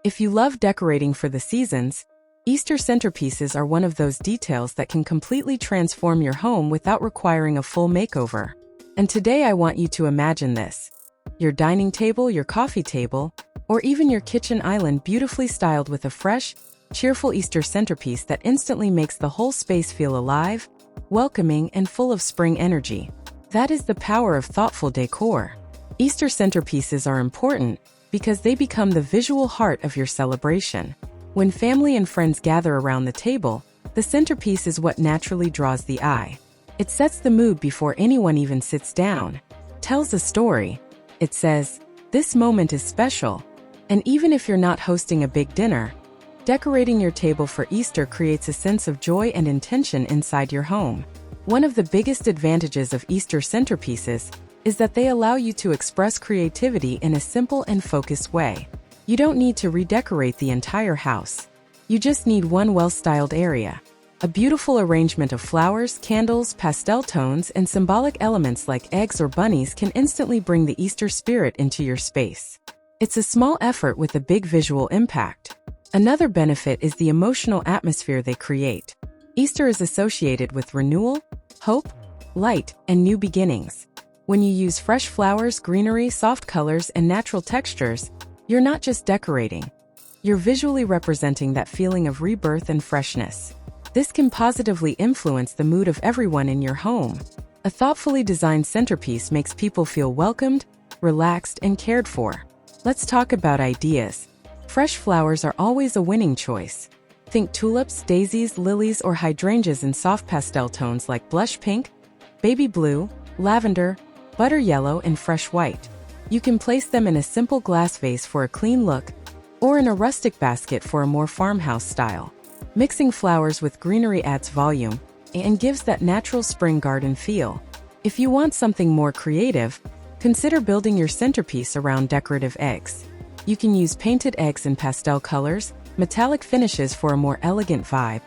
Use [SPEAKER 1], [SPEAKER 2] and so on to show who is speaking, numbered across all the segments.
[SPEAKER 1] If you love decorating for the seasons, Easter centerpieces are one of those details that can completely transform your home without requiring a full makeover. And today I want you to imagine this: your dining table, your coffee table, or even your kitchen island beautifully styled with a fresh, cheerful Easter centerpiece that instantly makes the whole space feel alive, welcoming, and full of spring energy. That is the power of thoughtful decor. Easter centerpieces are important because they become the visual heart of your celebration. When family and friends gather around the table, the centerpiece is what naturally draws the eye. It sets the mood before anyone even sits down, tells a story. It says, "This moment is special." And even if you're not hosting a big dinner, decorating your table for Easter creates a sense of joy and intention inside your home. One of the biggest advantages of Easter centerpieces is that they allow you to express creativity in a simple and focused way. You don't need to redecorate the entire house. You just need one well-styled area. A beautiful arrangement of flowers, candles, pastel tones, and symbolic elements like eggs or bunnies can instantly bring the Easter spirit into your space. It's a small effort with a big visual impact. Another benefit is the emotional atmosphere they create. Easter is associated with renewal, hope, light, and new beginnings. When you use fresh flowers, greenery, soft colors, and natural textures, you're not just decorating. You're visually representing that feeling of rebirth and freshness. This can positively influence the mood of everyone in your home. A thoughtfully designed centerpiece makes people feel welcomed, relaxed, and cared for. Let's talk about ideas. Fresh flowers are always a winning choice. Think tulips, daisies, lilies, or hydrangeas in soft pastel tones like blush pink, baby blue, lavender, butter yellow, and fresh white. You can place them in a simple glass vase for a clean look, or in a rustic basket for a more farmhouse style. Mixing flowers with greenery adds volume and gives that natural spring garden feel. If you want something more creative, consider building your centerpiece around decorative eggs. You can use painted eggs in pastel colors, metallic finishes for a more elegant vibe,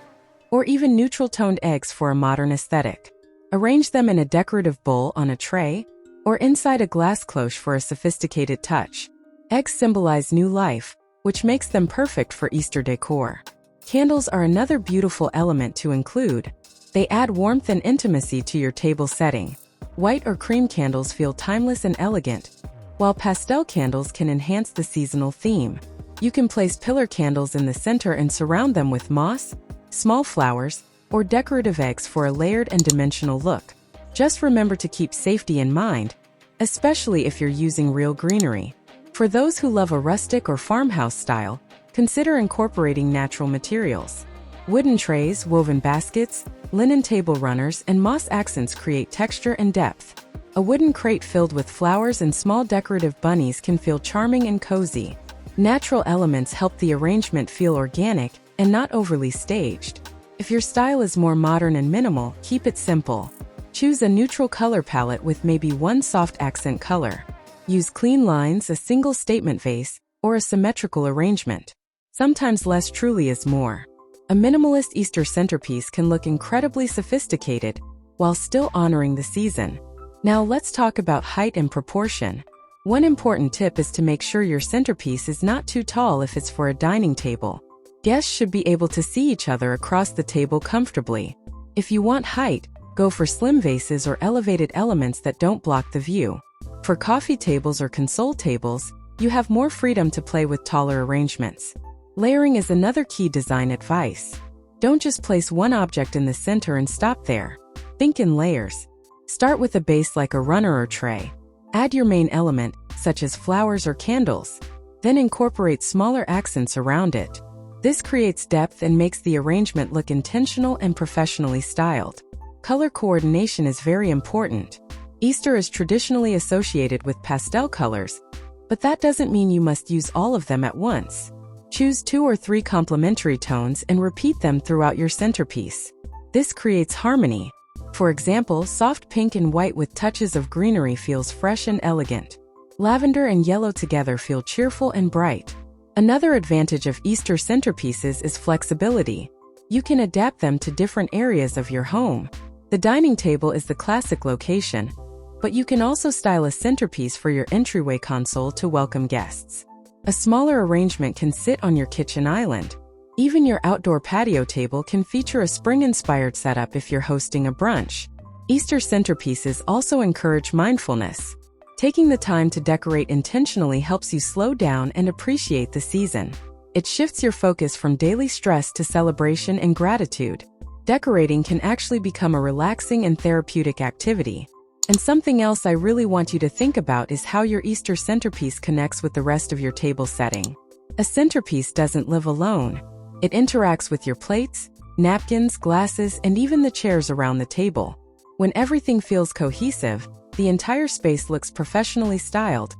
[SPEAKER 1] or even neutral-toned eggs for a modern aesthetic. Arrange them in a decorative bowl on a tray, or inside a glass cloche for a sophisticated touch. Eggs symbolize new life, which makes them perfect for Easter decor. Candles are another beautiful element to include. They add warmth and intimacy to your table setting. White or cream candles feel timeless and elegant, while pastel candles can enhance the seasonal theme. You can place pillar candles in the center and surround them with moss, small flowers, or decorative eggs for a layered and dimensional look. Just remember to keep safety in mind, especially if you're using real greenery. For those who love a rustic or farmhouse style, consider incorporating natural materials. Wooden trays, woven baskets, linen table runners, and moss accents create texture and depth. A wooden crate filled with flowers and small decorative bunnies can feel charming and cozy. Natural elements help the arrangement feel organic and not overly staged. If your style is more modern and minimal, keep it simple. Choose a neutral color palette with maybe one soft accent color. Use clean lines, a single statement vase, or a symmetrical arrangement. Sometimes less truly is more. A minimalist Easter centerpiece can look incredibly sophisticated while still honoring the season. Now let's talk about height and proportion. One important tip is to make sure your centerpiece is not too tall if it's for a dining table. Guests should be able to see each other across the table comfortably. If you want height, go for slim vases or elevated elements that don't block the view. For coffee tables or console tables, you have more freedom to play with taller arrangements. Layering is another key design advice. Don't just place one object in the center and stop there. Think in layers. Start with a base like a runner or tray. Add your main element, such as flowers or candles. Then incorporate smaller accents around it. This creates depth and makes the arrangement look intentional and professionally styled. Color coordination is very important. Easter is traditionally associated with pastel colors, but that doesn't mean you must use all of them at once. Choose 2 or 3 complementary tones and repeat them throughout your centerpiece. This creates harmony. For example, soft pink and white with touches of greenery feels fresh and elegant. Lavender and yellow together feel cheerful and bright. Another advantage of Easter centerpieces is flexibility. You can adapt them to different areas of your home. The dining table is the classic location, but you can also style a centerpiece for your entryway console to welcome guests. A smaller arrangement can sit on your kitchen island. Even your outdoor patio table can feature a spring-inspired setup if you're hosting a brunch. Easter centerpieces also encourage mindfulness. Taking the time to decorate intentionally helps you slow down and appreciate the season. It shifts your focus from daily stress to celebration and gratitude. Decorating can actually become a relaxing and therapeutic activity. And something else I really want you to think about is how your Easter centerpiece connects with the rest of your table setting. A centerpiece doesn't live alone. It interacts with your plates, napkins, glasses, and even the chairs around the table. When everything feels cohesive, the entire space looks professionally styled,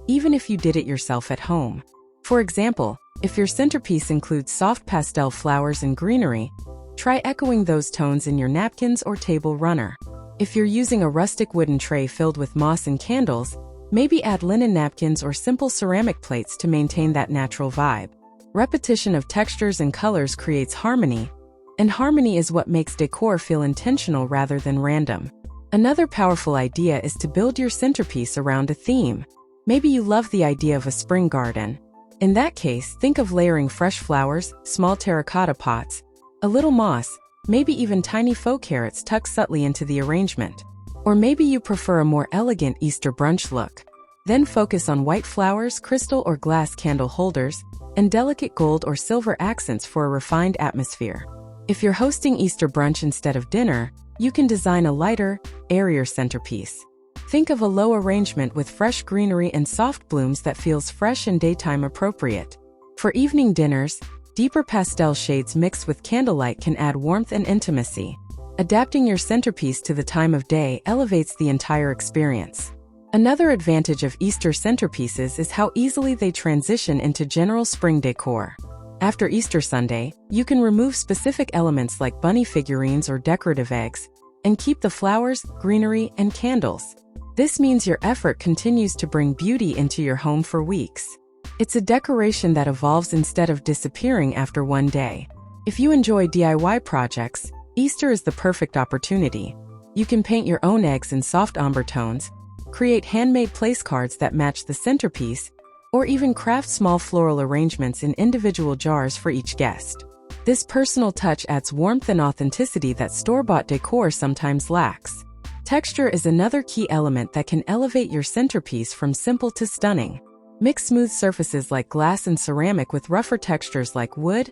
[SPEAKER 1] even if you did it yourself at home. For example, if your centerpiece includes soft pastel flowers and greenery, try echoing those tones in your napkins or table runner. If you're using a rustic wooden tray filled with moss and candles, maybe add linen napkins or simple ceramic plates to maintain that natural vibe. Repetition of textures and colors creates harmony, and harmony is what makes decor feel intentional rather than random. Another powerful idea is to build your centerpiece around a theme. Maybe you love the idea of a spring garden. In that case, think of layering fresh flowers, small terracotta pots, a little moss, maybe even tiny faux carrots tucked subtly into the arrangement. Or maybe you prefer a more elegant Easter brunch look. Then focus on white flowers, crystal or glass candle holders, and delicate gold or silver accents for a refined atmosphere. If you're hosting Easter brunch instead of dinner, you can design a lighter, airier centerpiece. Think of a low arrangement with fresh greenery and soft blooms that feels fresh and daytime appropriate. For evening dinners, deeper pastel shades mixed with candlelight can add warmth and intimacy. Adapting your centerpiece to the time of day elevates the entire experience. Another advantage of Easter centerpieces is how easily they transition into general spring decor. After Easter Sunday, you can remove specific elements like bunny figurines or decorative eggs, and keep the flowers, greenery, and candles. This means your effort continues to bring beauty into your home for weeks. It's a decoration that evolves instead of disappearing after one day. If you enjoy DIY projects, Easter is the perfect opportunity. You can paint your own eggs in soft umber tones, create handmade place cards that match the centerpiece, or even craft small floral arrangements in individual jars for each guest. This personal touch adds warmth and authenticity that store-bought decor sometimes lacks. Texture is another key element that can elevate your centerpiece from simple to stunning. Mix smooth surfaces like glass and ceramic with rougher textures like wood,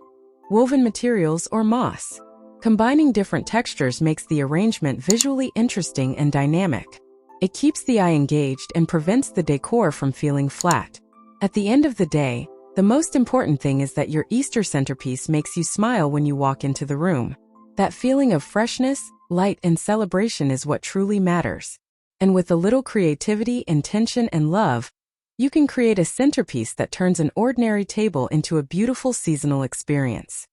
[SPEAKER 1] woven materials, or moss. Combining different textures makes the arrangement visually interesting and dynamic. It keeps the eye engaged and prevents the decor from feeling flat. At the end of the day, the most important thing is that your Easter centerpiece makes you smile when you walk into the room. That feeling of freshness, light, and celebration is what truly matters. And with a little creativity, intention, and love, you can create a centerpiece that turns an ordinary table into a beautiful seasonal experience.